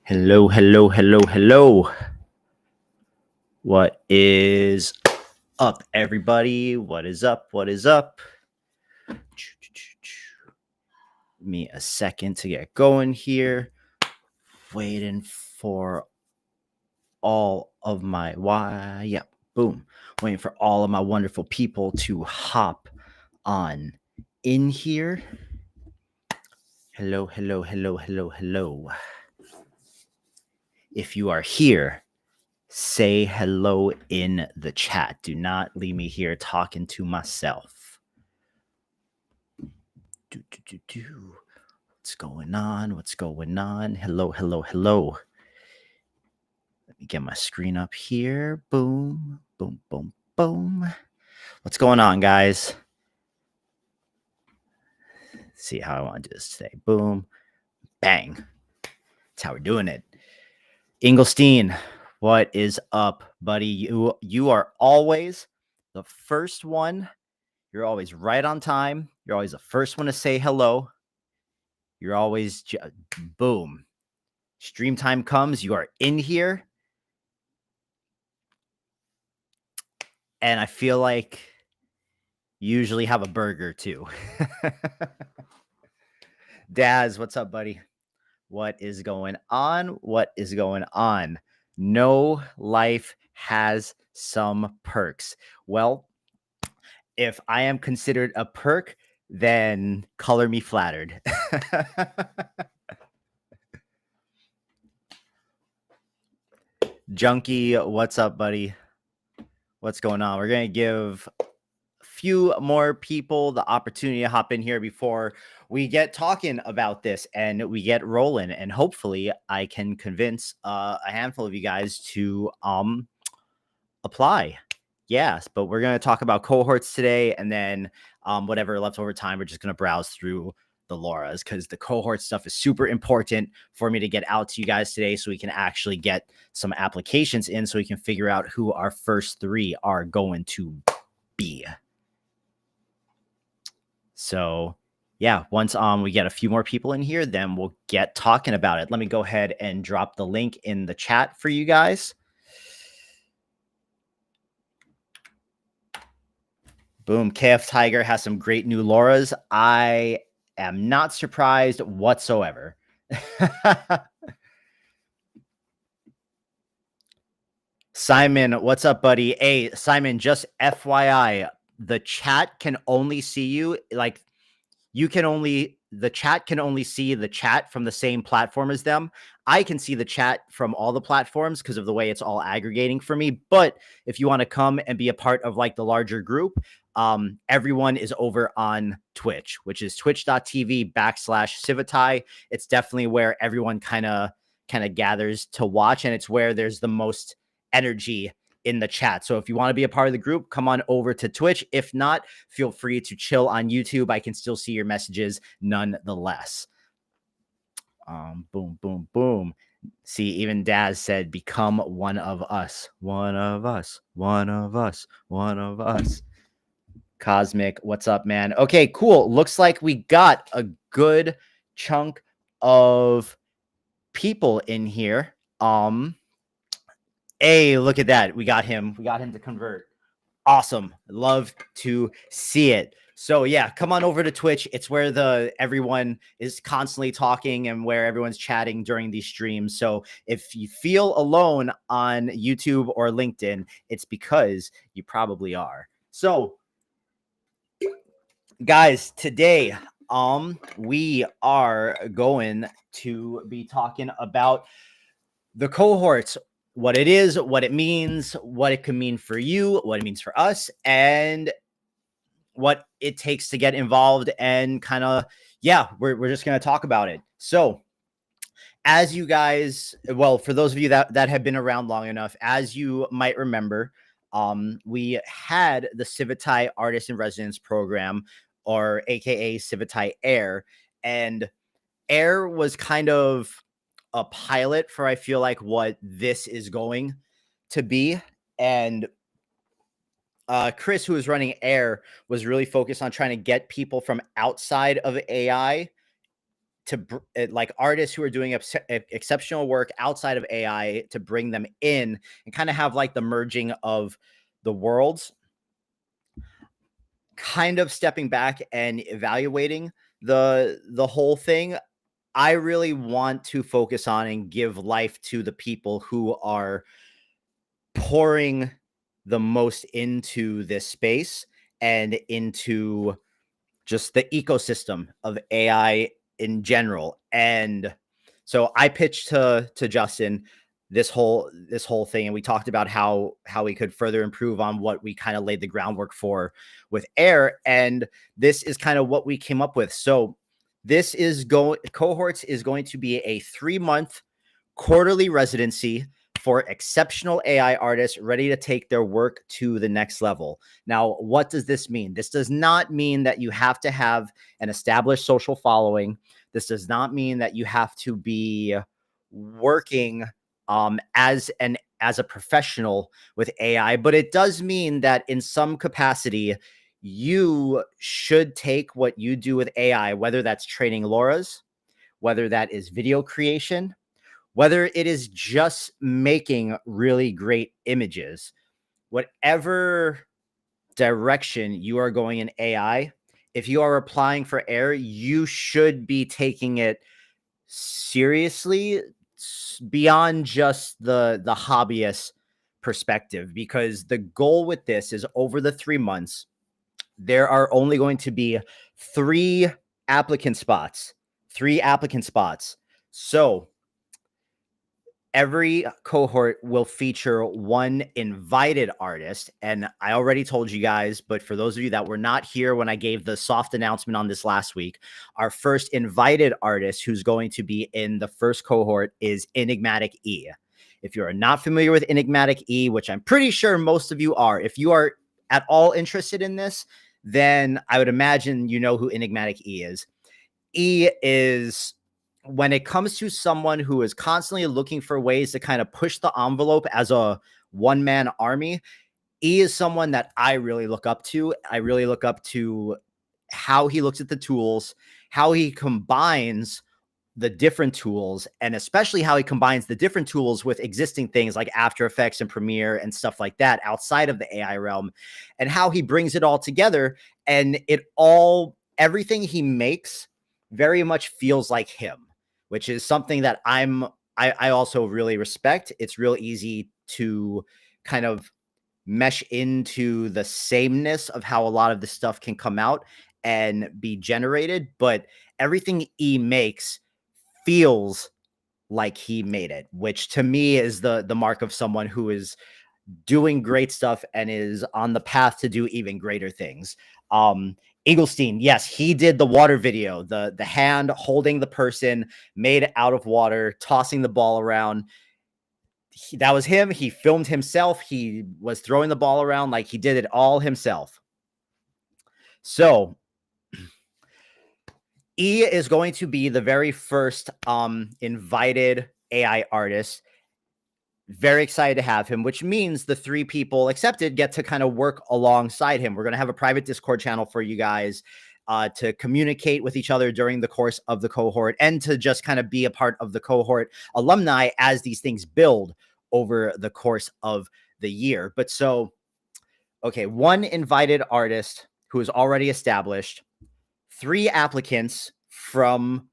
Hello, hello, hello, hello. What is up, everybody? What is up? What is up? Give me a second to get going here. Waiting for all of my boom. Waiting for all of my wonderful people to hop on in here. Hello, hello, hello, hello, hello. If you are here, say hello in the chat. Do not leave me here talking to myself. What's going on? What's going on? Hello, hello, hello. Let me get my screen up here. Boom, boom, boom, boom. What's going on, guys? Let's see how I want to do this today. Boom, bang. That's how we're doing it. Inglestein, what is up, buddy? You are always the first one. You're always right on time. You're always the first one to say hello. You're always boom. Stream time comes. You are in here. And I feel like you usually have a burger too. Daz, what's up, buddy? What is going on? What is going on? No life has some perks. Well, if I am considered a perk, then color me flattered. Junkie, what's up, buddy? What's going on? We're going to give a few more people the opportunity to hop in here before we get talking about this and we get rolling. And hopefully I can convince a handful of you guys to apply. Yes, but we're going to talk about cohorts today, and then whatever leftover time, we're just going to browse through the LoRAs because the cohort stuff is super important for me to get out to you guys today so we can actually get some applications in so we can figure out who our first three are going to be. So yeah, once we get a few more people in here, then we'll get talking about it. Let me go ahead and drop the link in the chat for you guys. Boom. KF Tiger has some great new LoRAs. I am not surprised whatsoever. Simon, what's up, buddy? Hey, Simon, just FYI, the chat can only see you. Like, the chat can only see the chat from the same platform as them. I can see the chat from all the platforms because of the way it's all aggregating for me. But if you want to come and be a part of like the larger group, everyone is over on Twitch, which is twitch.tv/Civitai. It's definitely where everyone kind of gathers to watch, and it's where there's the most energy in the chat. So if you want to be a part of the group, come on over to Twitch. If not, feel free to chill on YouTube. I can still see your messages nonetheless. Boom, boom, boom. See, even Daz said, become one of us. One of us. One of us. One of us. Cosmic, what's up, man? Okay, cool. Looks like we got a good chunk of people in here. Hey, look at that. We got him. We got him to convert. Awesome. Love to see it. So yeah, come on over to Twitch. It's where everyone is constantly talking and where everyone's chatting during these streams. So if you feel alone on YouTube or LinkedIn, it's because you probably are. So guys, today we are going to be talking about the cohorts, what it is, what it means, what it can mean for you, what it means for us, and what it takes to get involved. And kind of, yeah, we're just going to talk about it. So as you guys, well, for those of you that have been around long enough, as you might remember, we had the Civitai Artist in Residence program, or AKA Civitai Air. And Air was kind of a pilot for, I feel like, what this is going to be. And Chris, who was running Air, was really focused on trying to get people from outside of AI like artists who are doing exceptional work outside of AI, to bring them in and kind of have like the merging of the worlds, kind of stepping back and evaluating the whole thing. I really want to focus on and give life to the people who are pouring the most into this space and into just the ecosystem of AI in general. And so I pitched to Justin this whole thing, and we talked about how we could further improve on what we kind of laid the groundwork for with Air, and this is kind of what we came up with. So this is Cohorts is going to be a 3-month quarterly residency for exceptional AI artists ready to take their work to the next level. Now, what does this mean? This does not mean that you have to have an established social following. This does not mean that you have to be working as a professional with AI, but it does mean that in some capacity, you should take what you do with AI, whether that's training LoRAs, whether that is video creation, whether it is just making really great images, whatever direction you are going in AI, if you are applying for Air, you should be taking it seriously beyond just the hobbyist perspective, because the goal with this is over the 3 months, there are only going to be 3 applicant spots. So every cohort will feature one invited artist. And I already told you guys, but for those of you that were not here when I gave the soft announcement on this last week, our first invited artist who's going to be in the first cohort is Enigmatic E. If you're not familiar with Enigmatic E, which I'm pretty sure most of you are, if you are at all interested in this, then I would imagine you know who Enigmatic E is. E is, when it comes to someone who is constantly looking for ways to kind of push the envelope as a one-man army, E is someone that I really look up to. I really look up to how he looks at the tools, how he combines the different tools, and especially how he combines the different tools with existing things like After Effects and Premiere and stuff like that outside of the AI realm, and how he brings it all together. And everything he makes very much feels like him, which is something that I also really respect. It's real easy to kind of mesh into the sameness of how a lot of this stuff can come out and be generated, but everything E makes feels like he made it, which to me is the mark of someone who is doing great stuff and is on the path to do even greater things. Eaglestein, yes, he did the water video, the hand holding the person made out of water, tossing the ball around. That was him. He filmed himself. He was throwing the ball around, like he did it all himself. So E is going to be the very first invited AI artist. Very excited to have him, which means the 3 people accepted get to kind of work alongside him. We're going to have a private Discord channel for you guys to communicate with each other during the course of the cohort, and to just kind of be a part of the cohort alumni as these things build over the course of the year. But so, okay, 1 invited artist who is already established, 3 applicants from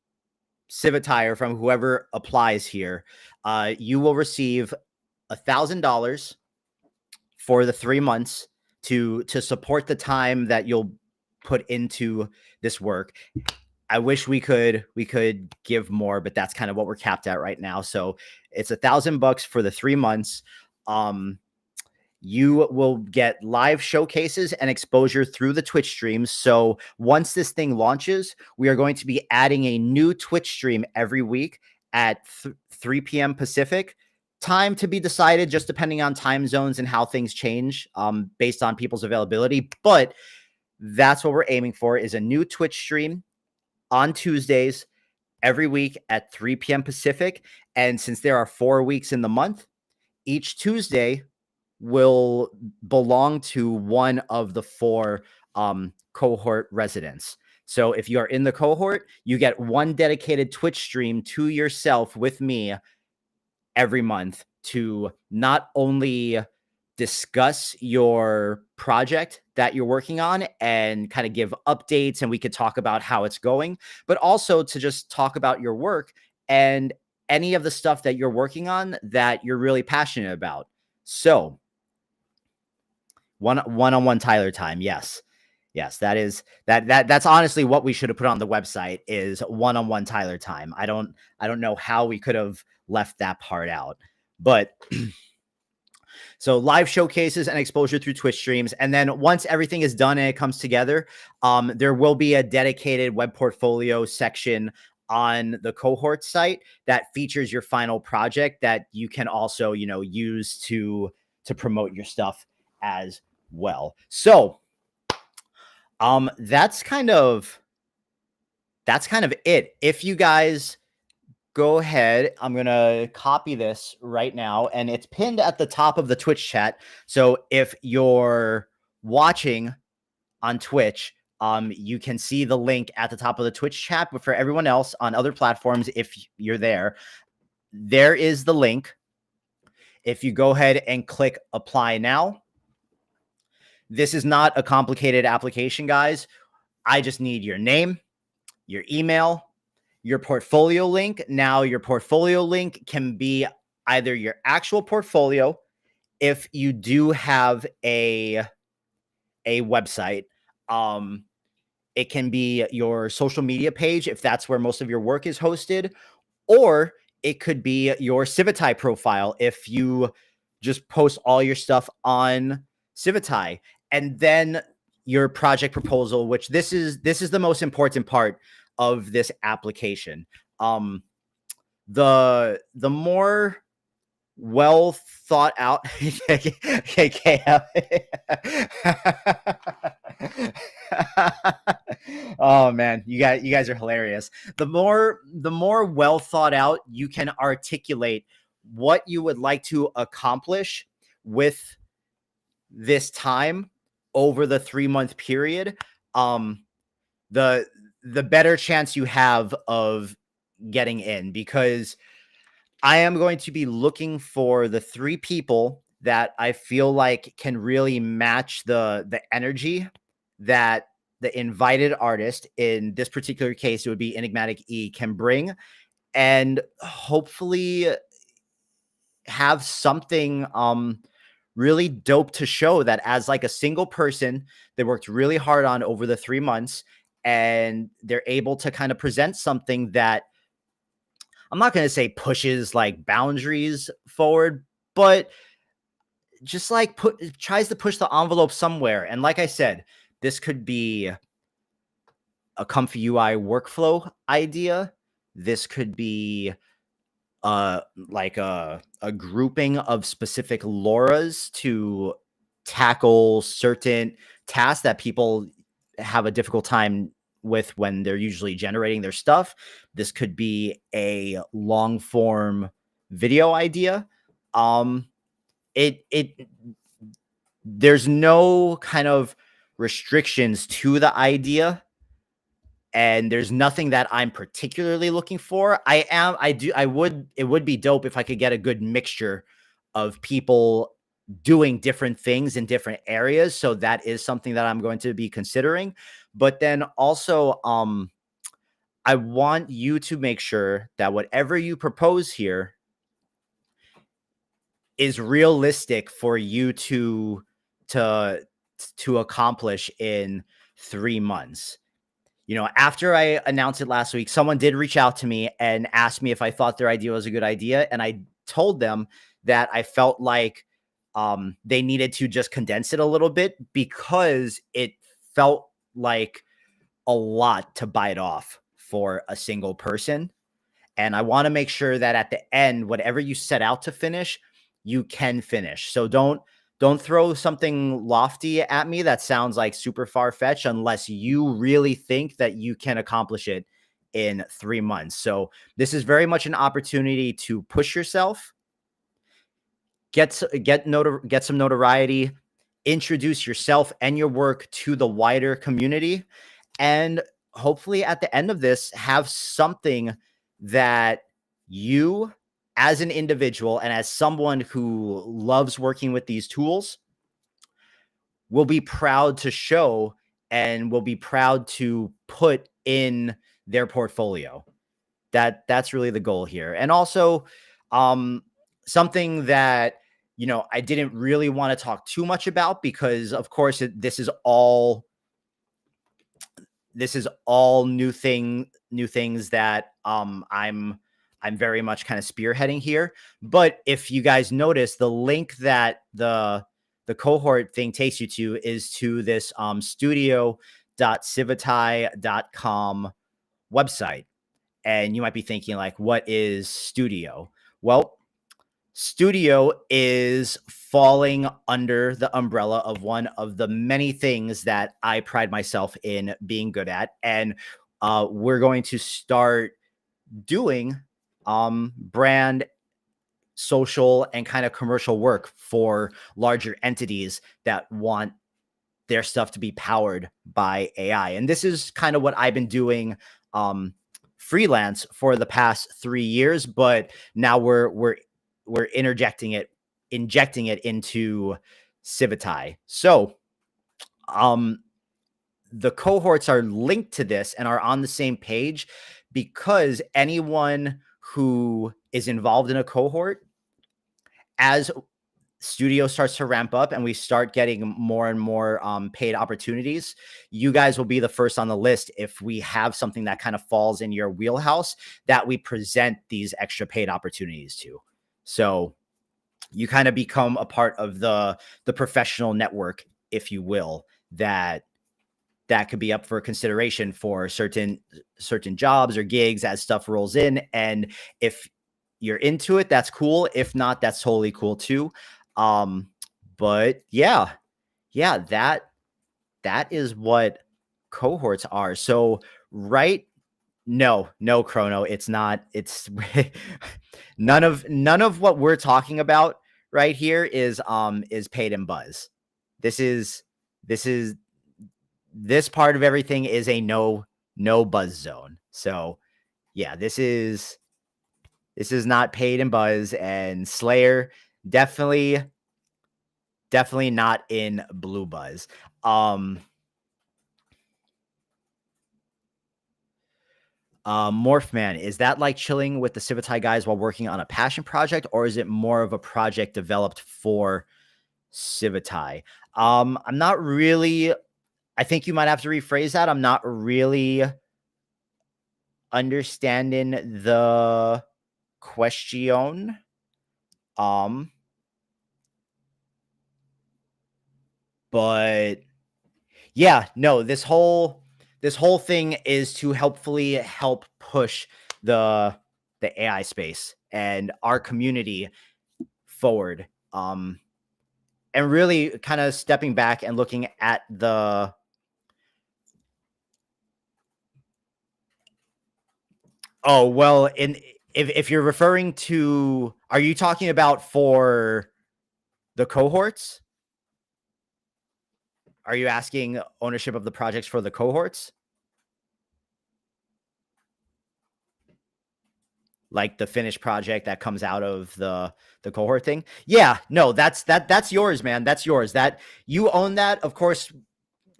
Civitai, or from whoever applies here. You will receive $1,000 for the 3 months to support the time that you'll put into this work. I wish we could give more, but that's kind of what we're capped at right now. So it's $1,000 for the 3 months. You will get live showcases and exposure through the Twitch streams. So once this thing launches, we are going to be adding a new Twitch stream every week at 3 p.m. Pacific. Time to be decided, just depending on time zones and how things change based on people's availability. But that's what we're aiming for, is a new Twitch stream on Tuesdays every week at 3 p.m. Pacific. And since there are 4 weeks in the month, each Tuesday will belong to one of the 4 cohort residents. So if you are in the cohort, you get one dedicated Twitch stream to yourself with me every month to not only discuss your project that you're working on and kind of give updates, and we could talk about how it's going, but also to just talk about your work and any of the stuff that you're working on that you're really passionate about. So one-on-one Tyler time. Yes. Yes, that's honestly what we should have put on the website, is one-on-one Tyler time. I don't know how we could have left that part out. But so live showcases and exposure through Twitch streams. And then once everything is done and it comes together, there will be a dedicated web portfolio section on the cohort site that features your final project that you can also, use to promote your stuff as well. So that's kind of it. If you guys go ahead, I'm going to copy this right now, and it's pinned at the top of the Twitch chat. So if you're watching on Twitch, you can see the link at the top of the Twitch chat. But for everyone else on other platforms, if you're there is the link. If you go ahead and click apply now, this is not a complicated application, guys. I just need your name, your email, your portfolio link. Now, your portfolio link can be either your actual portfolio, if you do have a website. It can be your social media page, if that's where most of your work is hosted, or it could be your Civitai profile if you just post all your stuff on Civitai. And then your project proposal, which this is the most important part of this application. The more well thought out oh man, you guys are hilarious. The more well thought out you can articulate what you would like to accomplish with this time over the 3-month period, the better chance you have of getting in, because I am going to be looking for the 3 people that I feel like can really match the energy that the invited artist, in this particular case, it would be Enigmatic E, can bring, and hopefully have something really dope to show that as like a single person they worked really hard on over the 3 months, and they're able to kind of present something that, I'm not going to say pushes like boundaries forward, but just like tries to push the envelope somewhere. And like I said, this could be a comfy UI workflow idea. This could be like a grouping of specific LoRAs to tackle certain tasks that people have a difficult time with when they're usually generating their stuff. This could be a long form video idea. There's no kind of restrictions to the idea, and there's nothing that I'm particularly looking for. It would be dope if I could get a good mixture of people doing different things in different areas. So that is something that I'm going to be considering. But then also, I want you to make sure that whatever you propose here is realistic for you to accomplish in 3 months. After I announced it last week, someone did reach out to me and asked me if I thought their idea was a good idea. And I told them that I felt like they needed to just condense it a little bit, because it felt like a lot to bite off for a single person. And I want to make sure that at the end, whatever you set out to finish, you can finish. So don't throw something lofty at me that sounds like super far-fetched unless you really think that you can accomplish it in 3 months. So this is very much an opportunity to push yourself, get some notoriety, introduce yourself and your work to the wider community, and hopefully at the end of this have something that you as an individual and as someone who loves working with these tools will be proud to show and will be proud to put in their portfolio. That's really the goal here. And also something that I didn't really want to talk too much about because of course this is all new things that I'm very much kind of spearheading here. But if you guys notice, the link that the cohort thing takes you to is to this studio.civitai.com website. And you might be thinking, like, what is Studio? Well, Studio is falling under the umbrella of one of the many things that I pride myself in being good at. And we're going to start doing brand, social, and kind of commercial work for larger entities that want their stuff to be powered by AI. And this is kind of what I've been doing freelance for the past 3 years, but now we're injecting it into Civitai. So the cohorts are linked to this and are on the same page because anyone who is involved in a cohort, as Studio starts to ramp up and we start getting more and more paid opportunities, you guys will be the first on the list if we have something that kind of falls in your wheelhouse that we present these extra paid opportunities to. So you kind of become a part of the professional network, if you will, that could be up for consideration for certain jobs or gigs as stuff rolls in. And if you're into it, that's cool. If not, that's totally cool too. But yeah, that is what cohorts are. So no, Chrono, it's not. It's none of what we're talking about right here is paid in buzz. This part of everything is a no buzz zone. So yeah, this is not paid in buzz, and Slayer definitely not in blue buzz. Morphman, is that like chilling with the Civitai guys while working on a passion project, or is it more of a project developed for Civitai? I'm not really. I think you might have to rephrase that. I'm not really understanding the question. But yeah, no, this whole thing is to helpfully help push the AI space and our community forward. And really kind of stepping back and looking at the if you're referring to, are you talking about for the cohorts? Are you asking ownership of the projects for the cohorts? Like the finished project that comes out of the cohort thing? Yeah, no, that's yours, man. That's yours. That you own that. Of course,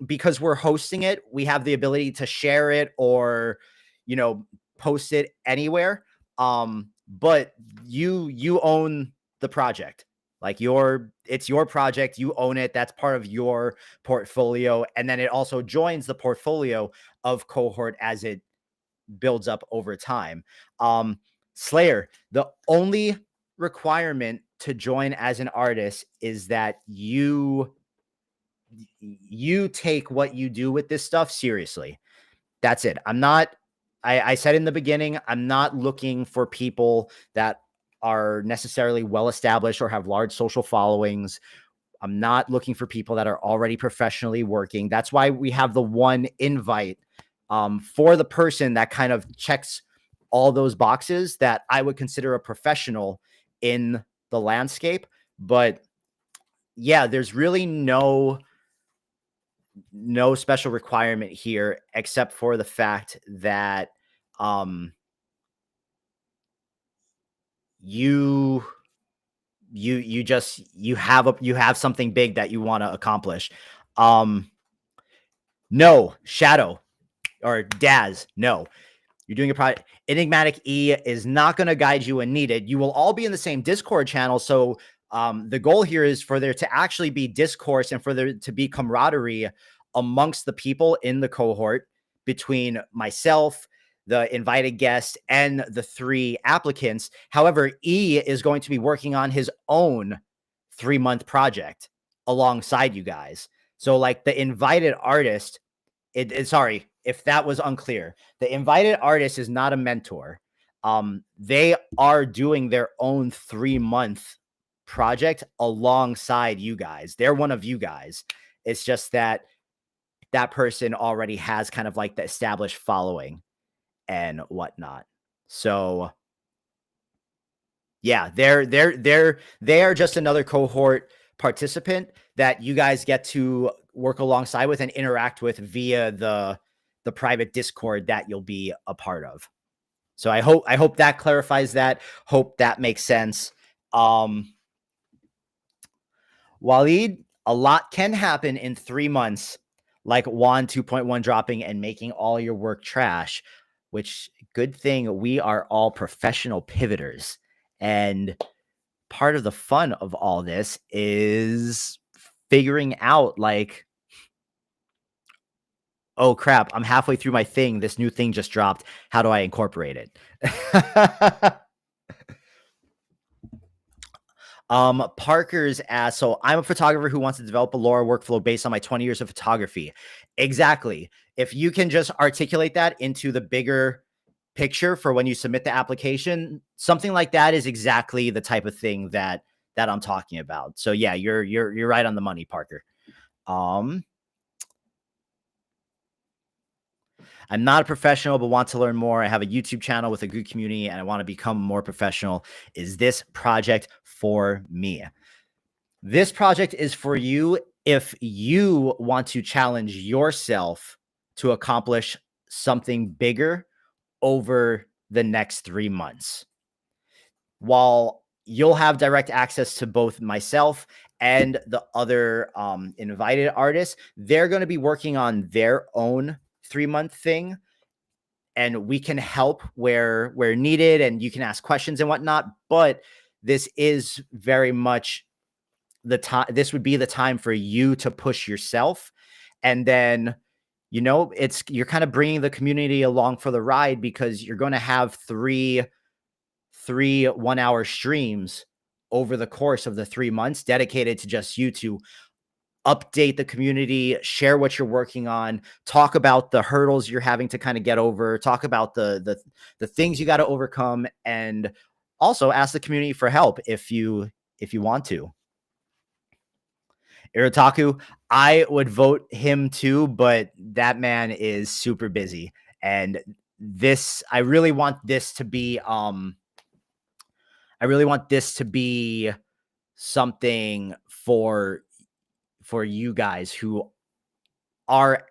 because we're hosting it, we have the ability to share it or, post it anywhere. But you own the project. Like it's your project, you own it. That's part of your portfolio. And then it also joins the portfolio of cohort as it builds up over time. Slayer, the only requirement to join as an artist is that you take what you do with this stuff seriously. That's it. I said in the beginning, I'm not looking for people that are necessarily well established or have large social followings. I'm not looking for people that are already professionally working. That's why we have the one invite for the person that kind of checks all those boxes that I would consider a professional in the landscape. But yeah, there's really no no special requirement here except for the fact that you you have something big that you want to accomplish. No, Shadow or Daz, no. You're doing a project. Enigmatic E is not going to guide you when needed. You will all be in the same Discord channel. So the goal here is for there to actually be discourse and for there to be camaraderie amongst the people in the cohort between myself, the invited guest, and the 3 applicants. However, E is going to be working on his own 3-month project alongside you guys. So like the invited artist, sorry if that was unclear. The invited artist is not a mentor. They are doing their own 3-month project alongside you guys. They're one of you guys. It's just that that person already has kind of like the established following and whatnot. So yeah, they are just another cohort participant that you guys get to work alongside with and interact with via the private Discord that you'll be a part of. So I hope that clarifies that. Hope that makes sense. Waleed, a lot can happen in 3 months, like WAN 2.1 dropping and making all your work trash, which good thing we are all professional pivoters. And part of the fun of all this is figuring out like, oh crap, I'm halfway through my thing. This new thing just dropped. How do I incorporate it? Parker's asked, so I'm a photographer who wants to develop a LoRA workflow based on my 20 years of photography. Exactly. If you can just articulate that into the bigger picture for when you submit the application, something like that is exactly the type of thing that I'm talking about. So yeah, you're right on the money, Parker. I'm not a professional, but want to learn more. I have a YouTube channel with a good community and I want to become more professional. Is this project for me? This project is for you if you want to challenge yourself to accomplish something bigger over the next 3 months. While you'll have direct access to both myself and the other invited artists, they're going to be working on their own 3-month thing. And we can help where needed and you can ask questions and whatnot. But this is very much the time. This would be the time for you to push yourself. And then, you're kind of bringing the community along for the ride because you're going to have three 1-hour streams over the course of the 3 months dedicated to just you to update the community, share what you're working on, talk about the hurdles you're having to kind of get over, talk about the things you got to overcome, and also ask the community for help if you want to. Iritaku, I would vote him too, but that man is super busy. And I really want this to be something for you guys who are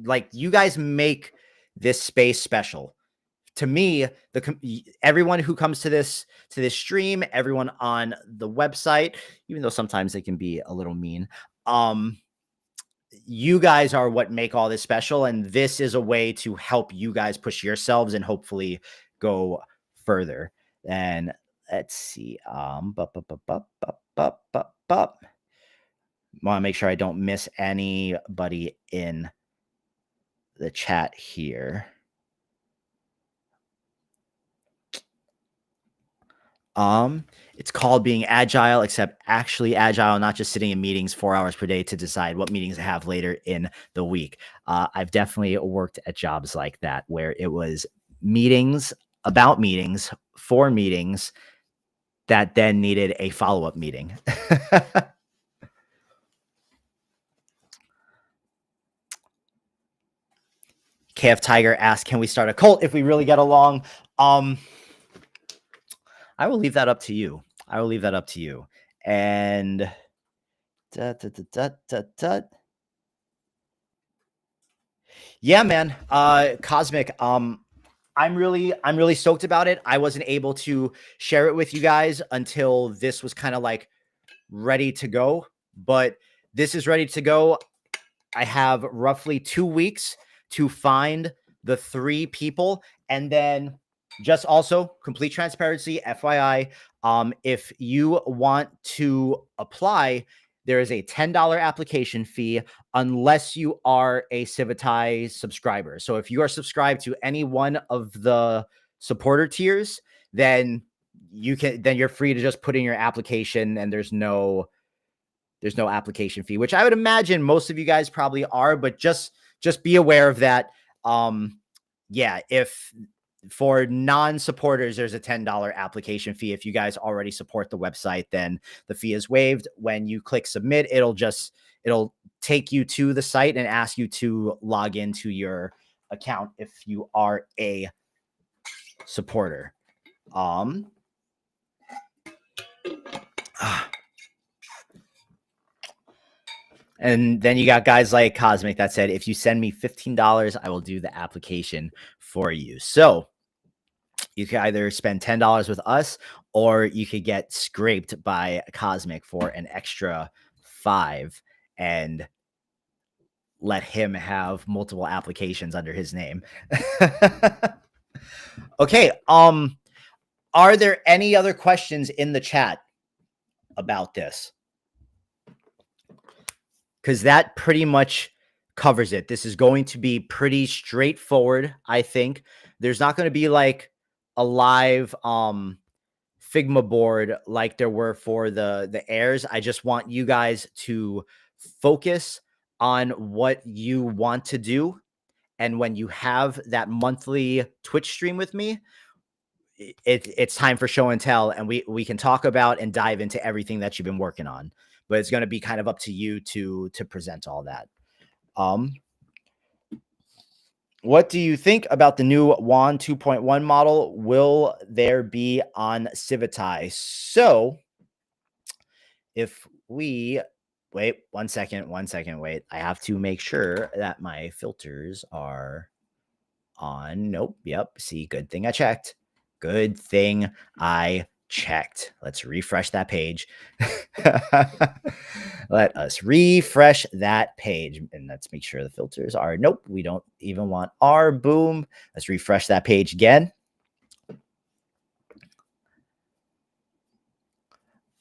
like you guys make this space special. To me, everyone who comes to this stream, everyone on the website, even though sometimes they can be a little mean, you guys are what make all this special, and this is a way to help you guys push yourselves and hopefully go further. And let's see, want to make sure I don't miss anybody in the chat here. It's called being agile, except actually agile, not just sitting in meetings 4 hours per day to decide what meetings to have later in the week. I've definitely worked at jobs like that where it was meetings about meetings for meetings that then needed a follow-up meeting. KF Tiger asked, can we start a cult if we really get along? I will leave that up to you. And Yeah, man. Cosmic. I'm really stoked about it. I wasn't able to share it with you guys until this was kind of like ready to go, but this is ready to go. I have roughly 2 weeks to find the 3 people. And then just also complete transparency, FYI, if you want to apply, there is a $10 application fee unless you are a Civitai subscriber. So if you are subscribed to any one of the supporter tiers, then you're free to just put in your application, and there's no application fee, which I would imagine most of you guys probably are, but just be aware of that. Yeah, if for non-supporters, there's a $10 application fee. If you guys already support the website, then the fee is waived. When you click submit, it'll take you to the site and ask you to log into your account if you are a supporter. And then you got guys like Cosmic that said, if you send me $15, I will do the application for you. So you could either spend $10 with us, or you could get scraped by Cosmic for an extra 5 and let him have multiple applications under his name. Okay. Are there any other questions in the chat about this? Because that pretty much covers it. This is going to be pretty straightforward, I think. There's not going to be like a live Figma board like there were for the airs. I just want you guys to focus on what you want to do. And when you have that monthly Twitch stream with me, it's time for show and tell, and we can talk about and dive into everything that you've been working on. But it's going to be kind of up to you to present all that. What do you think about the new WAN 2.1 model? Will there be on Civitai? So if we wait 1 second, wait, I have to make sure that my filters are on. Nope. Yep. See, good thing I checked. Good thing I checked. Let's refresh that page. Let us refresh that page, and let's make sure the filters are. Nope, we don't even want our. Boom. Let's refresh that page again.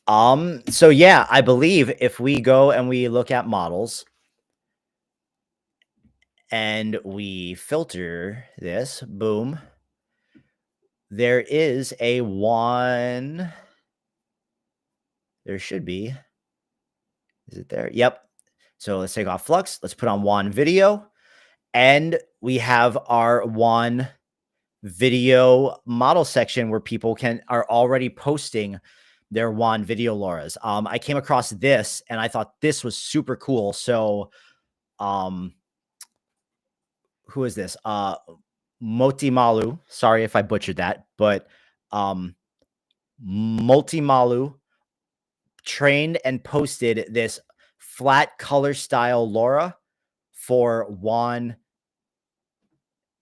So yeah, I believe if we go and we look at models and we filter this, boom, there is a WAN. There should be. Is it there? Yep. So let's take off Flux. Let's put on WAN video. And we have our WAN video model section where people are already posting their WAN video LoRa's. I came across this and I thought this was super cool. So who is this? Motimalu. Sorry if I butchered that, but Multimalu trained and posted this flat color style LoRa for WAN.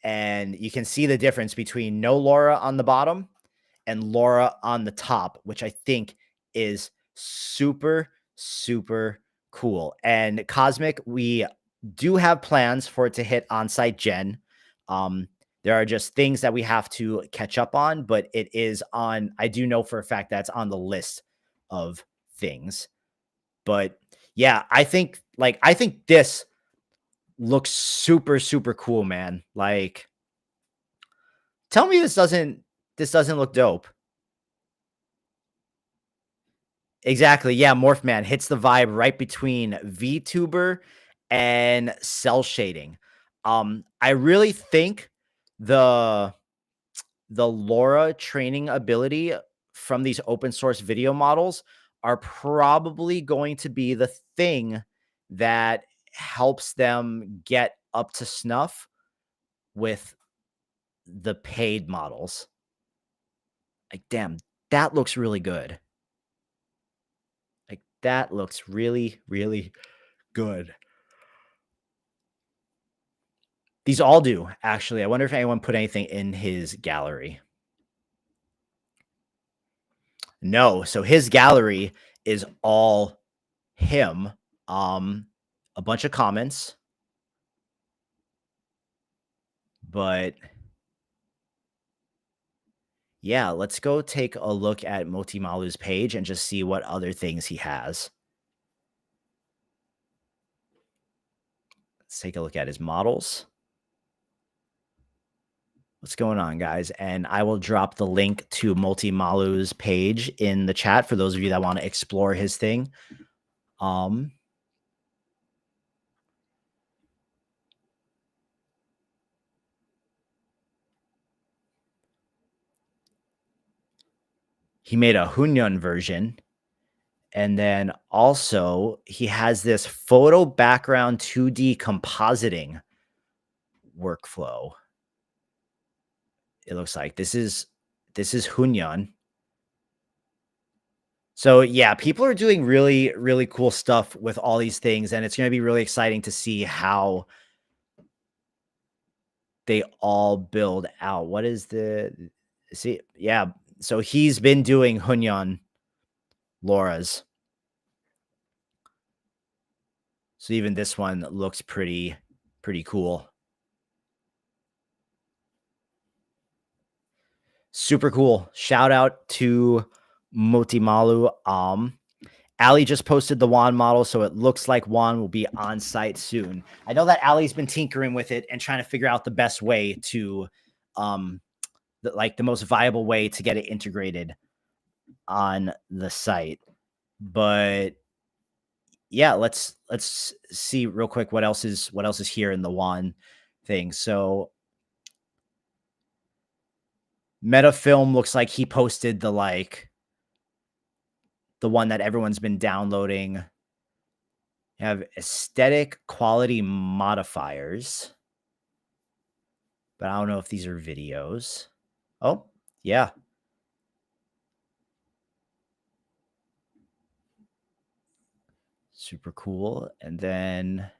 And you can see the difference between no LoRa on the bottom and LoRa on the top, which I think is super, super cool. And Cosmic, we do have plans for it to hit on-site gen. There are just things that we have to catch up on, but it is on. I do know for a fact that's on the list of things. But yeah, I think this looks super, super cool, man. Like, tell me this doesn't look dope. Exactly. Yeah, Morph Man hits the vibe right between VTuber and cell shading. I really think the LoRa training ability from these open source video models are probably going to be the thing that helps them get up to snuff with the paid models. Like, damn, that looks really good. Like, that looks really, really good. These all do, actually. I wonder if anyone put anything in his gallery. No, so his gallery is all him. A bunch of comments, but yeah, let's go take a look at Motimalu's page and just see what other things he has. Let's take a look at his models. What's going on, guys? And I will drop the link to Motimalu's page in the chat for those of you that want to explore his thing. He made a Hunyon version. And then also he has this photo background 2D compositing workflow. It looks like this is Hunyon. So yeah, people are doing really, really cool stuff with all these things, and it's going to be really exciting to see how they all build out. What is the see? Yeah, so he's been doing Hunyon LoRa's. So even this one looks pretty cool. Super cool. Shout out to Motimalu. Ali just posted the Juan model, so it looks like Juan will be on site soon. I know that Ali's been tinkering with it and trying to figure out the best way to, the most viable way to get it integrated on the site. But yeah, let's see real quick what else is here in the Juan thing. So Metafilm looks like he posted the one that everyone's been downloading. You have aesthetic quality modifiers, but I don't know if these are videos. Oh, yeah. Super cool. And then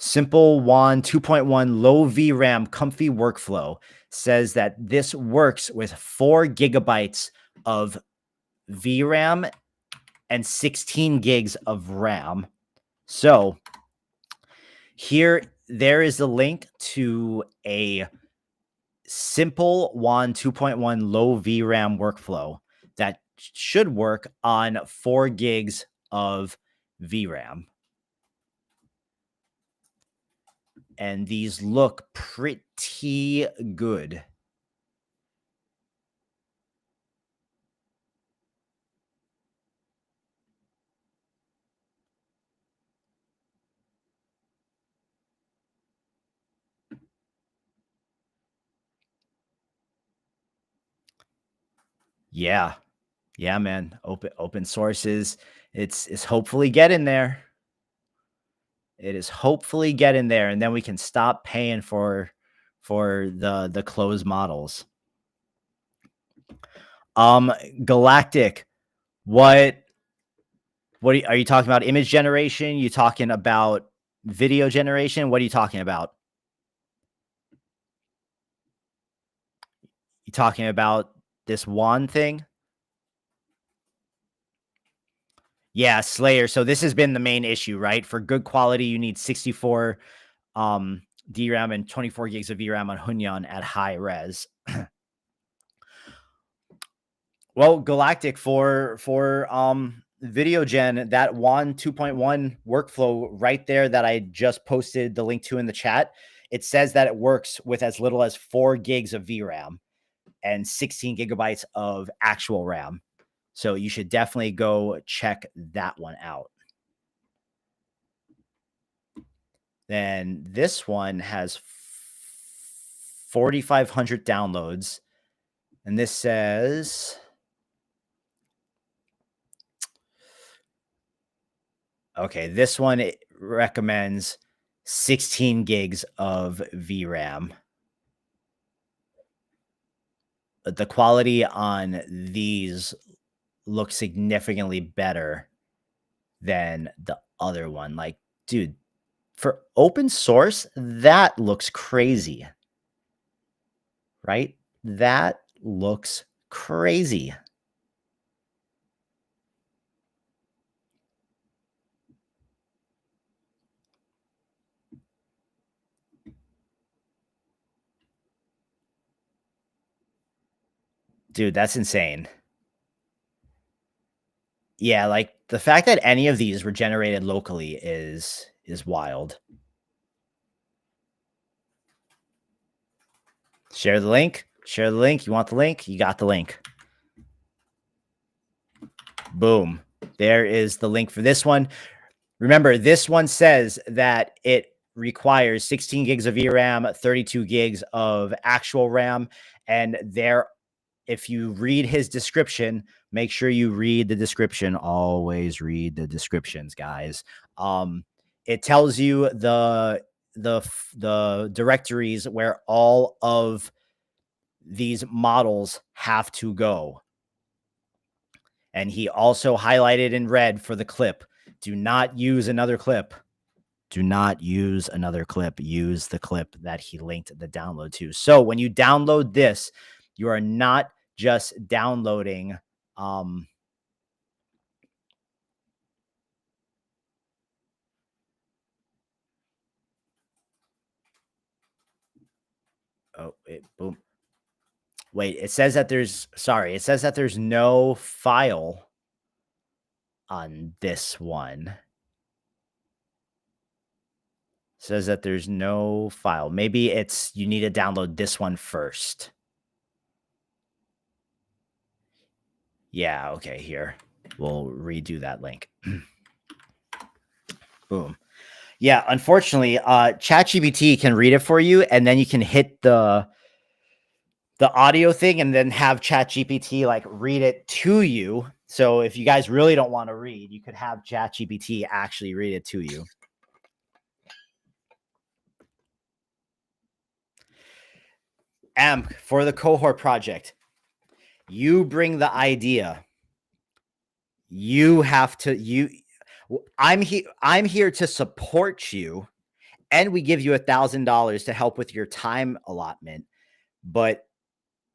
Simple Juan 2.1 low VRAM comfy workflow says that this works with 4 gigabytes of VRAM and 16 gigs of RAM. So there is a link to a simple Juan 2.1 low VRAM workflow that should work on 4 gigs of VRAM. And these look pretty good. Yeah. Yeah, man. Open sources. It's hopefully getting there. It is hopefully getting there, and then we can stop paying for the closed models. Galactic, what are you talking about? Image generation? You talking about video generation? What are you talking about? You talking about this Juan thing? Yeah, Slayer. So this has been the main issue, right? For good quality, you need 64 DRAM and 24 gigs of VRAM on Hunyon at high res. Well, Galactic for video gen, that Juan 2.1 workflow right there that I just posted the link to in the chat, it says that it works with as little as 4 gigs of VRAM and 16 gigabytes of actual RAM. So you should definitely go check that one out. Then this one has 4,500 downloads. And this says, okay, this one it recommends 16 gigs of VRAM. But the quality on these looks significantly better than the other one. Like, dude, For open source, that looks crazy, right? That looks crazy. Dude, that's insane. Yeah, like the fact that any of these were generated locally is wild. Share the link. Share the link. You want the link? You got the link. Boom. There is the link for this one. Remember, this one says that it requires 16 gigs of VRAM, 32 gigs of actual RAM, and there, if you read his description, make sure you read the description. Always read the descriptions, guys. It tells you the directories where all of these models have to go. And he also highlighted in red for the clip. Do not use another clip. Do not use another clip. Use the clip that he linked the download to. So when you download this, you are not just downloading oh, boom. Wait, it says that it says that there's no file on this one. It says that there's no file. Maybe it's you need to download this one first. Yeah, okay, here. We'll redo that link. Boom. Yeah, unfortunately, ChatGPT can read it for you, and then you can hit the audio thing and then have ChatGPT like read it to you. So if you guys really don't want to read, you could have ChatGPT actually read it to you. AMP for the cohort project. You bring the idea. You have to I'm here to support you, and we give you $1,000 to help with your time allotment, but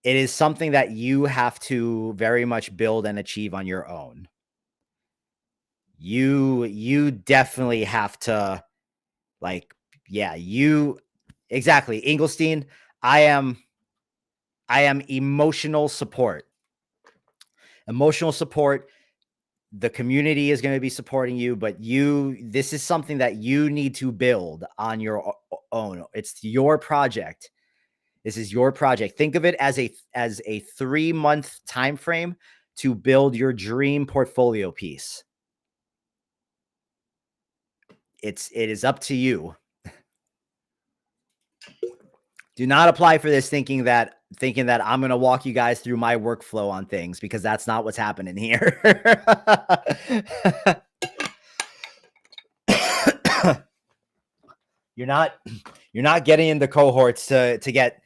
it is something that you have to very much build and achieve on your own. You definitely have to, like, yeah, exactly. Engelstein, I am emotional support. Emotional support. The community is going to be supporting you, but this is something that you need to build on your own. It's your project. This is your project. Think of it as a 3-month time frame to build your dream portfolio piece. It is up to you. Do not apply for this thinking that I'm going to walk you guys through my workflow on things, because that's not what's happening here. You're not getting into cohorts to get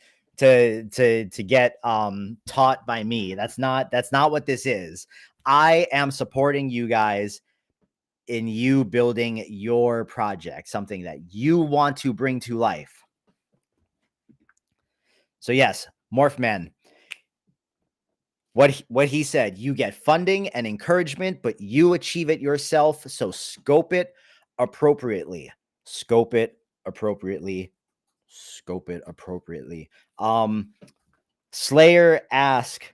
taught by me. That's not what this is. I am supporting you guys in you building your project, something that you want to bring to life. So yes, Morphman, what he said, you get funding and encouragement, but you achieve it yourself. So scope it appropriately. Scope it appropriately. Scope it appropriately. Slayer ask,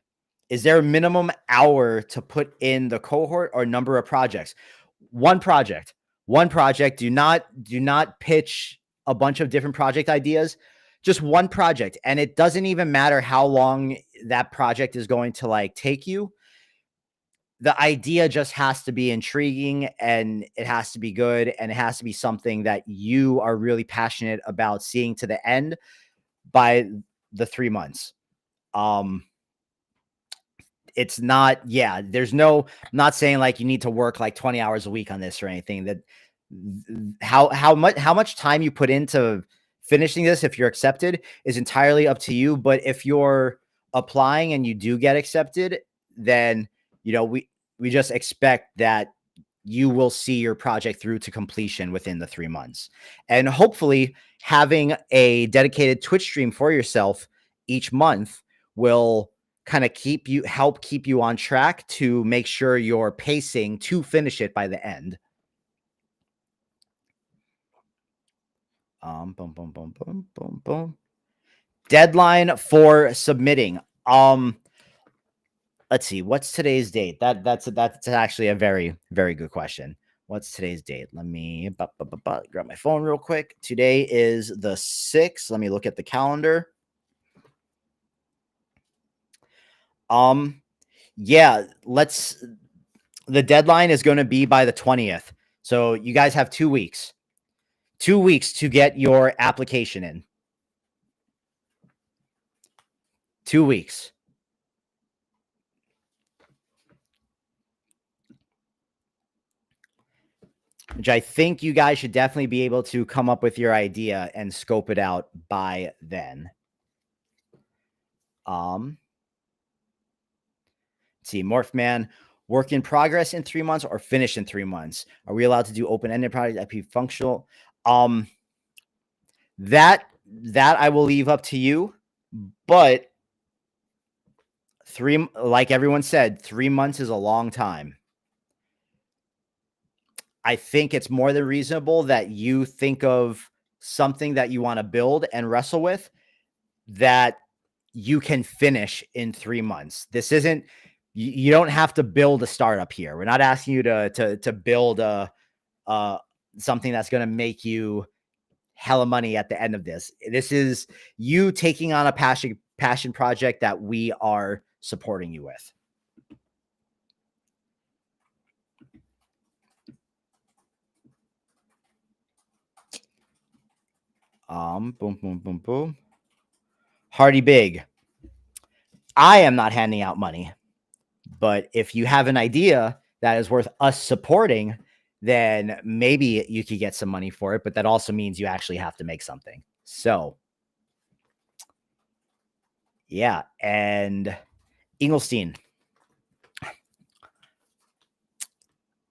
is there a minimum hour to put in the cohort or number of projects? One project. Do not pitch a bunch of different project ideas. Just one project. And it doesn't even matter how long that project is going to like take you. The idea just has to be intriguing, and it has to be good, and it has to be something that you are really passionate about seeing to the end by the 3 months. It's not, there's no, I'm not saying like you need to work like 20 hours a week on this or anything. That how much time you put into finishing this, if you're accepted, is entirely up to you. But if you're applying and you do get accepted, then we just expect that you will see your project through to completion within the 3 months. And hopefully having a dedicated Twitch stream for yourself each month will kind of help keep you on track to make sure you're pacing to finish it by the end. Boom, boom, boom, boom, boom, boom. Deadline for submitting. Let's see. What's today's date? That's actually a very, very good question. What's today's date? Let me grab my phone real quick. Today is the 6th. Let me look at the calendar. Yeah, the deadline is going to be by the 20th. So you guys have 2 weeks. 2 weeks to get your application in. 2 weeks. Which I think you guys should definitely be able to come up with your idea and scope it out by then. Let's see, Morphman, work in progress in 3 months or finish in 3 months? Are we allowed to do open-ended projects, IP functional? That I will leave up to you, but like everyone said, 3 months is a long time. I think it's more than reasonable that you think of something that you want to build and wrestle with that you can finish in 3 months. This isn't, you don't have to build a startup here. We're not asking you to build something that's going to make you hella money at the end of this. This is you taking on a passion project that we are supporting you with. Boom, boom, boom, boom. Hardy Big. I am not handing out money, but if you have an idea that is worth us supporting, then maybe you could get some money for it, but that also means you actually have to make something. So, yeah. And Ingelstein,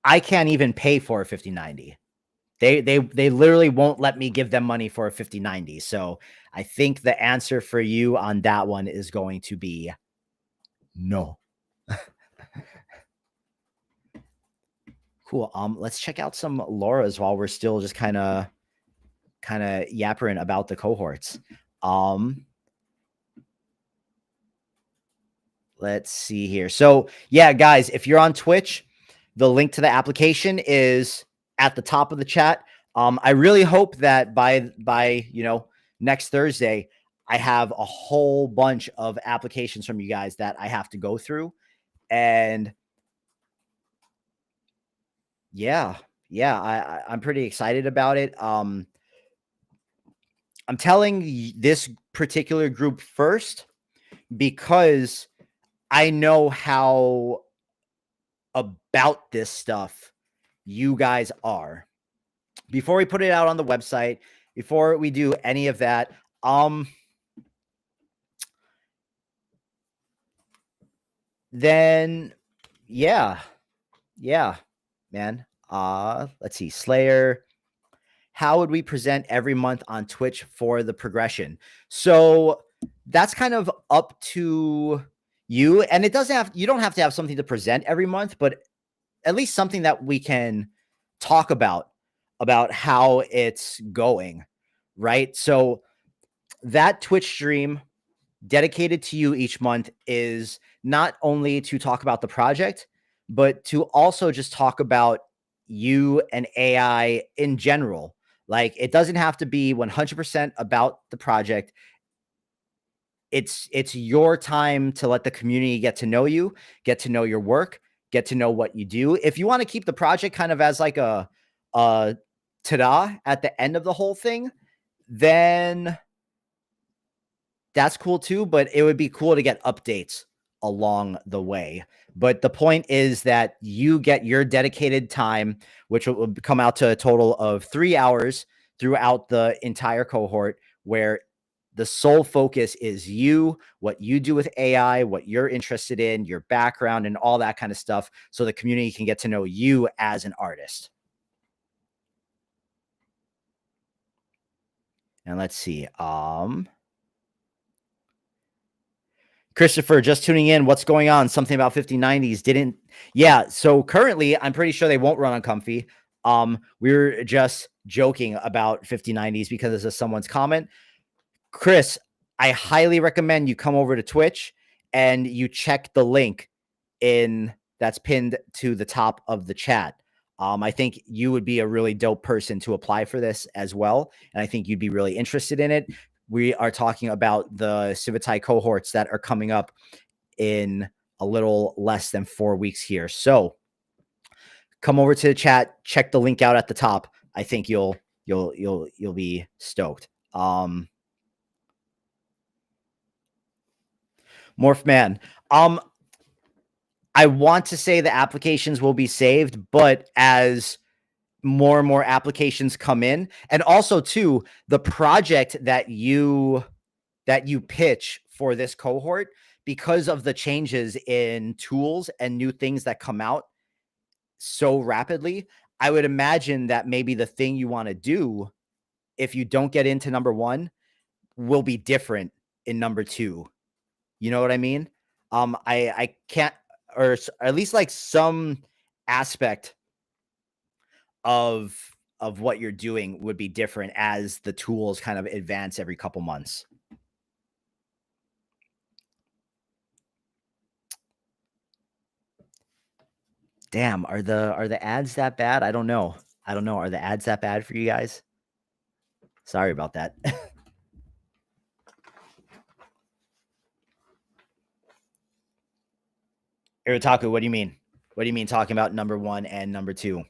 I can't even pay for a 5090. They literally won't let me give them money for a 5090. So I think the answer for you on that one is going to be no. Cool. Let's check out some LoRAs while we're still just kind of yappering about the cohorts. Let's see here. So yeah, guys, if you're on Twitch, the link to the application is at the top of the chat. I really hope that by next Thursday, I have a whole bunch of applications from you guys that I have to go through. And yeah, I'm pretty excited about it. I'm telling this particular group first because I know how about this stuff you guys are. Before we put it out on the website, before we do any of that, then yeah, man. Let's see, Slayer. How would we present every month on Twitch for the progression? So that's kind of up to you, and you don't have to have something to present every month, but at least something that we can talk about how it's going, right? So that Twitch stream dedicated to you each month is not only to talk about the project, but to also just talk about you and AI in general. Like, it doesn't have to be 100% about the project. It's your time to let the community get to know you, get to know your work, get to know what you do. If you want to keep the project kind of as like a ta-da at the end of the whole thing, then that's cool too, but it would be cool to get updates along the way. But the point is that you get your dedicated time, which will come out to a total of 3 hours throughout the entire cohort, where The sole focus is you, what you do with AI, what you're interested in, your background, and all that kind of stuff, so the community can get to know you as an artist. And let's see. Christopher, just tuning in. What's going on? Something about 5090s didn't. Yeah. So currently, I'm pretty sure they won't run on Comfy. We were just joking about 5090s because of someone's comment. Chris, I highly recommend you come over to Twitch and you check the link that's pinned to the top of the chat. I think you would be a really dope person to apply for this as well. And I think you'd be really interested in it. We are talking about the Civitai cohorts that are coming up in a little less than 4 weeks here. So come over to the chat, check the link out at the top. I think you'll be stoked. Morphman. I want to say the applications will be saved, but as more and more applications come in, and also too, the project that you pitch for this cohort, because of the changes in tools and new things that come out so rapidly, I would imagine that maybe the thing you want to do, if you don't get into number one, will be different in number two. You know what I mean? I can't, or at least like some aspect of what you're doing would be different as the tools kind of advance every couple months. Damn, are the ads that bad? I don't know. Are the ads that bad for you guys? Sorry about that. Irutaku, what do you mean? What do you mean talking about number one and number two?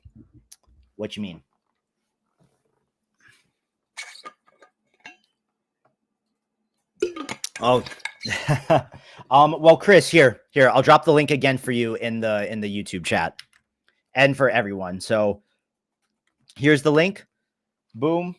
What you mean? Oh, well, Chris, here, I'll drop the link again for you in the YouTube chat and for everyone. So here's the link. Boom.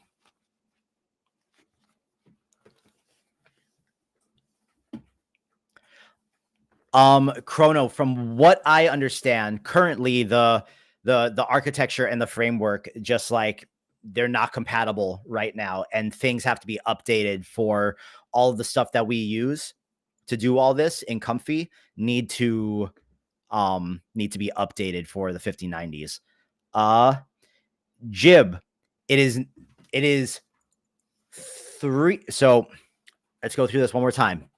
Chrono, from what I understand, currently the architecture and the framework, just like, they're not compatible right now, and things have to be updated for all of the stuff that we use to do all this in Comfy need to be updated for the 5090s. Jib, it is 3. So let's go through this one more time.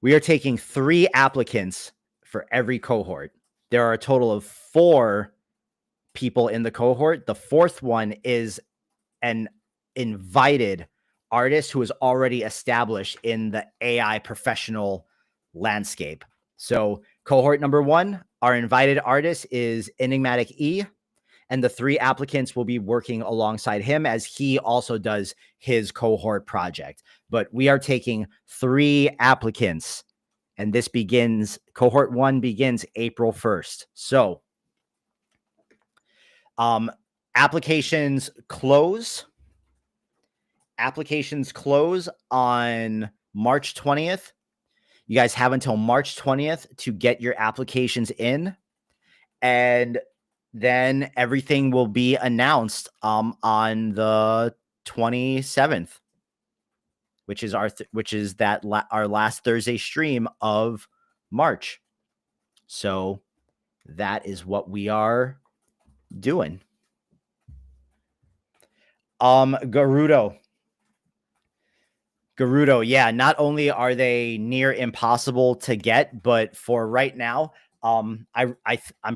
We are taking 3 applicants for every cohort. There are a total of 4 people in the cohort. The 4th one is an invited artist who is already established in the AI professional landscape. So cohort number 1, our invited artist is Enigmatic E, and the 3 applicants will be working alongside him as he also does his cohort project. But we are taking 3 applicants, and this cohort 1 begins April 1st. So applications close on March 20th. You guys have until March 20th to get your applications in, and then everything will be announced on the 27th, which is our last Thursday stream of March. So that is what we are doing. Garudo, yeah, not only are they near impossible to get, but for right now, I'm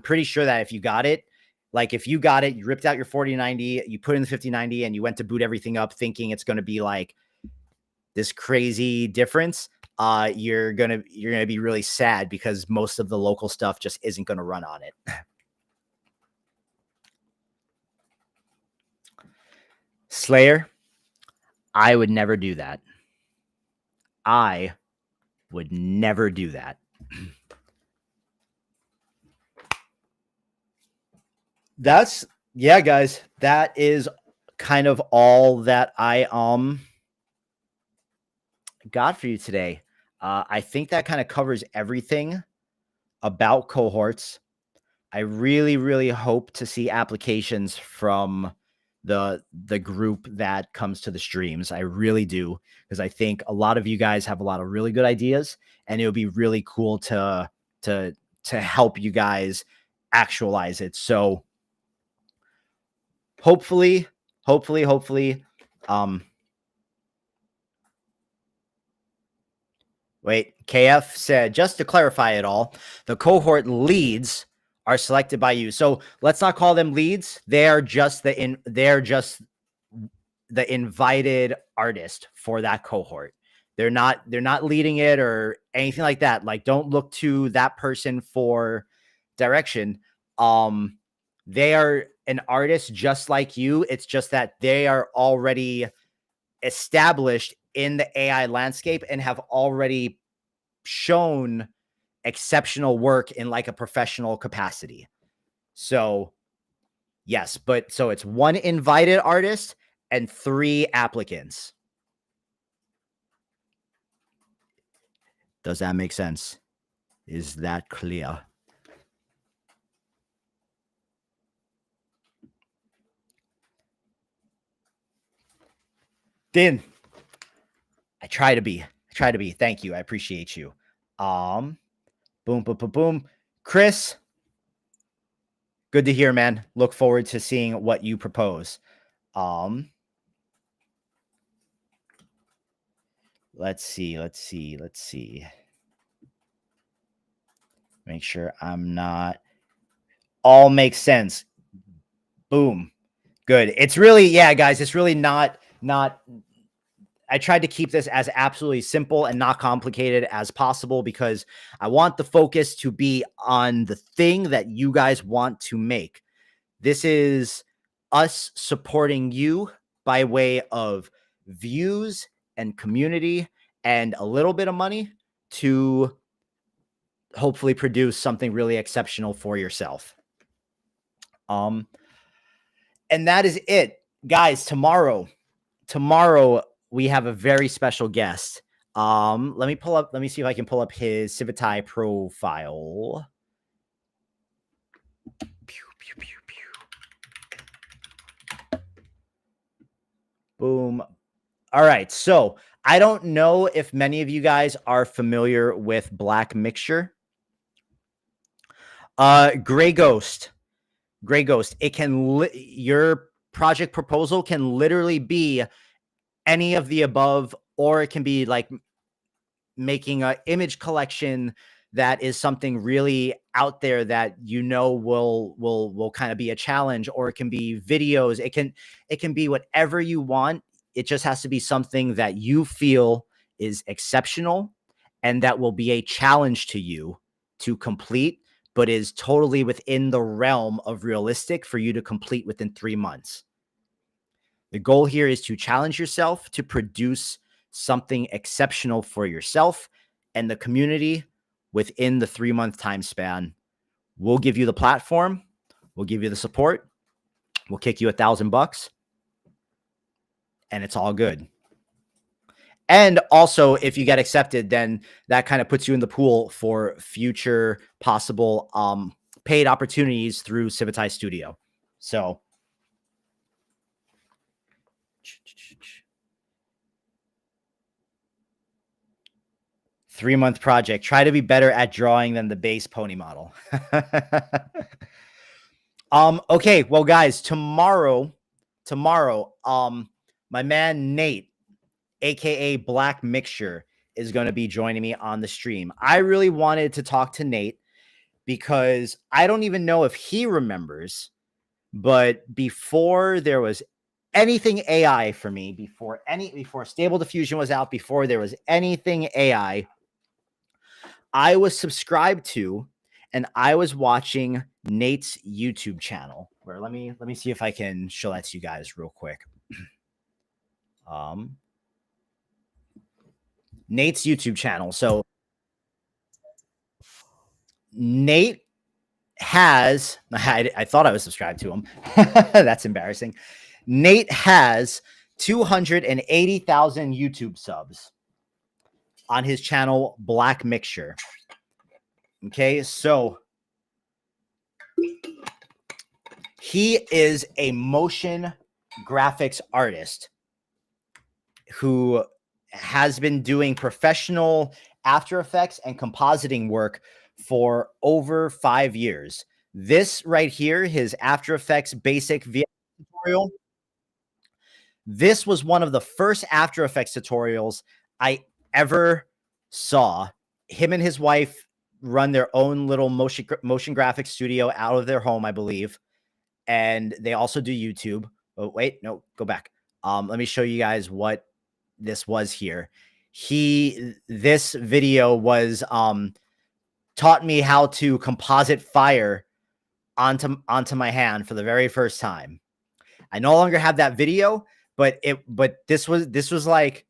pretty sure that if you got it, like if you got it, you ripped out your 4090, you put in the 5090, and you went to boot everything up thinking it's going to be like this crazy difference, you're gonna be really sad because most of the local stuff just isn't going to run on it. Slayer, I would never do that. I would never do that. Yeah, guys, that is kind of all that I got for you today? I think that kind of covers everything about cohorts. I really, really hope to see applications from the group that comes to the streams. I really do, because I think a lot of you guys have a lot of really good ideas, and it would be really cool to help you guys actualize it. So hopefully, um, wait, KF said, just to clarify it all, the cohort leads are selected by you. So let's not call them leads. They're just the invited artist for that cohort. They're not leading it or anything like that. Like, don't look to that person for direction. They are an artist just like you. It's just that they are already established in the AI landscape and have already shown exceptional work in like a professional capacity. So yes, but so it's one invited artist and 3 applicants. Does that make sense? Is that clear? Din, I try to be. Thank you. I appreciate you. Boom, boom, boom, boom. Chris, good to hear, man. Look forward to seeing what you propose. Let's see. Make sure I'm not. All makes sense. Boom. Good. It's really, yeah, guys, it's really not. I tried to keep this as absolutely simple and not complicated as possible, because I want the focus to be on the thing that you guys want to make. This is us supporting you by way of views and community and a little bit of money to hopefully produce something really exceptional for yourself. And that is it, guys. Tomorrow we have a very special guest. Let me see if I can pull up his Civitai profile. Pew, pew, pew, pew. Boom. All right. So I don't know if many of you guys are familiar with Black Mixture. Gray Ghost. It can your project proposal can literally be any of the above, or it can be like making an image collection that is something really out there that will kind of be a challenge, or it can be videos. It can be whatever you want. It just has to be something that you feel is exceptional and that will be a challenge to you to complete, but is totally within the realm of realistic for you to complete within 3 months. The goal here is to challenge yourself to produce something exceptional for yourself and the community within the 3-month time span. We'll give you the platform. We'll give you the support. We'll kick you $1,000 and it's all good. And also, if you get accepted, then that kind of puts you in the pool for future possible paid opportunities through Civitai Studio. So 3-month project. Try to be better at drawing than the base pony model. Okay, well, guys, tomorrow, my man Nate, aka Black Mixture, is going to be joining me on the stream. I really wanted to talk to Nate because I don't even know if he remembers, but before there was anything AI for me, before Stable Diffusion was out, before there was anything AI, I was subscribed to and I was watching Nate's YouTube channel. Where let me see if I can show that to you guys real quick. Nate's YouTube channel. So Nate has, I thought I was subscribed to him. That's embarrassing. Nate has 280,000 YouTube subs. on his channel, Black Mixture. Okay, so he is a motion graphics artist who has been doing professional After Effects and compositing work for over 5 years. This right here, his After Effects basic VFX tutorial, this was one of the first After Effects tutorials I ever saw. Him and his wife run their own little motion graphics studio out of their home, I believe. And they also do YouTube. Oh, wait, no, go back. Let me show you guys what this was here. This video was taught me how to composite fire onto my hand for the very first time. I no longer have that video, but this was like,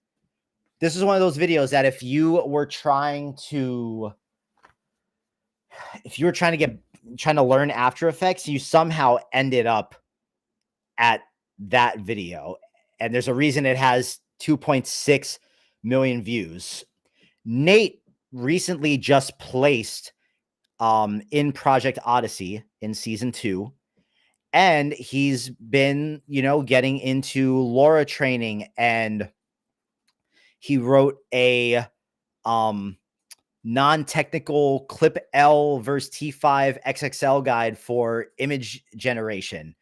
this is one of those videos that if you were trying to learn After Effects, you somehow ended up at that video. And there's a reason it has 2.6 million views. Nate recently just placed in Project Odyssey in season 2. And he's been, getting into LoRA training, and he wrote a non-technical clip L versus T5 XXL guide for image generation.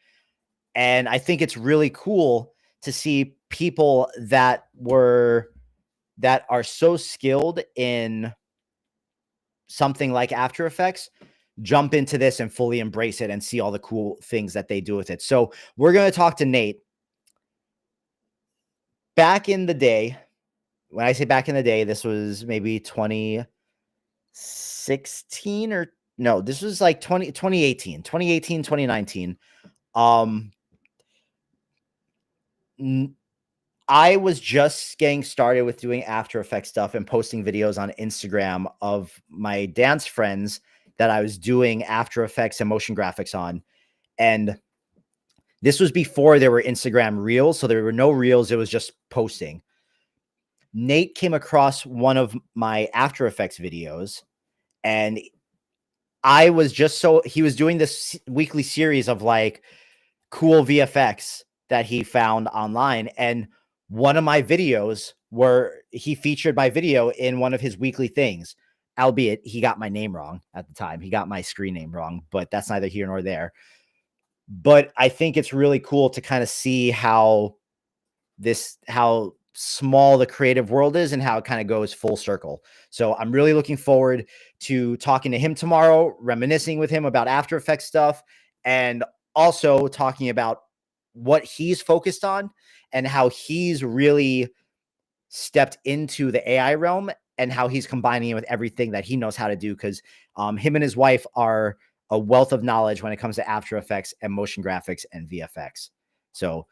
And I think it's really cool to see people that are so skilled in something like After Effects jump into this and fully embrace it and see all the cool things that they do with it. So we're going to talk to Nate. Back in the day, when I say back in the day, this was maybe 2016 or no, this was like 2018, 2019. I was just getting started with doing After Effects stuff and posting videos on Instagram of my dance friends that I was doing After Effects and motion graphics on. And this was before there were Instagram Reels, so there were no Reels. It was just posting. Nate came across one of my After Effects videos, and he was doing this weekly series of like cool VFX that he found online. And one of my videos he featured my video in one of his weekly things, albeit he got my name wrong at the time. He got my screen name wrong, but that's neither here nor there. But I think it's really cool to kind of see how small the creative world is and how it kind of goes full circle. So I'm really looking forward to talking to him tomorrow, reminiscing with him about After Effects stuff, and also talking about what he's focused on and how he's really stepped into the AI realm and how he's combining it with everything that he knows how to do. Because him and his wife are a wealth of knowledge when it comes to After Effects and motion graphics and VFX. So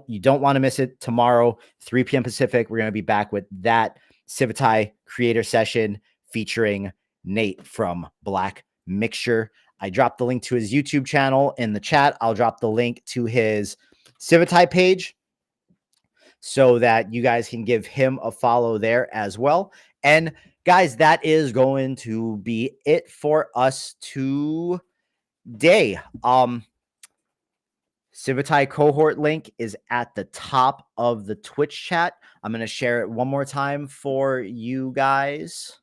you don't want to miss it. Tomorrow, 3 p.m. Pacific, we're going to be back with that Civitai creator session featuring Nate from Black Mixture. I dropped the link to his YouTube channel in the chat. I'll drop the link to his Civitai page so that you guys can give him a follow there as well. And guys, that is going to be it for us today. Civitai Cohort link is at the top of the Twitch chat. I'm going to share it one more time for you guys.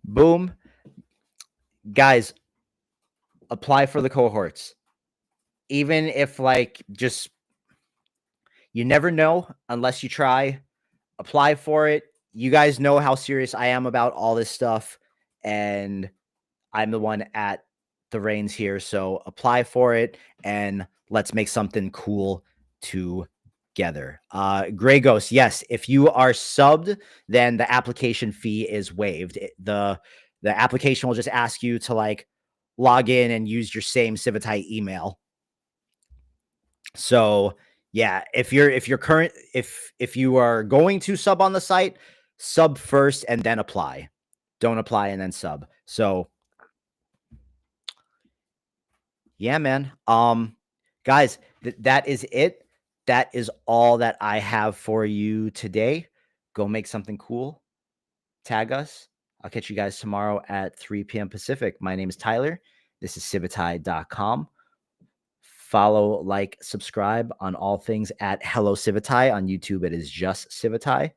Boom. Guys, apply for the cohorts. Even if you never know unless you try. Apply for it. You guys know how serious I am about all this stuff, and I'm the one at the reins here. So apply for it and let's make something cool together. Gray Ghost, yes, if you are subbed, then the application fee is waived. The application will just ask you to log in and use your same Civitai email. So yeah, if you are going to sub on the site, sub first and then apply. Don't apply and then sub. So yeah, man. Guys, that is it. That is all that I have for you today. Go make something cool. Tag us. I'll catch you guys tomorrow at 3 p.m. Pacific. My name is Tyler. This is civitai.com. Follow, like, subscribe on all things at Hello Civitai. On YouTube, it is just Civitai.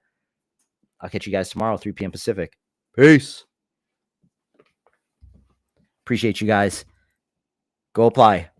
I'll catch you guys tomorrow, 3 p.m. Pacific. Peace. Appreciate you guys. Go apply.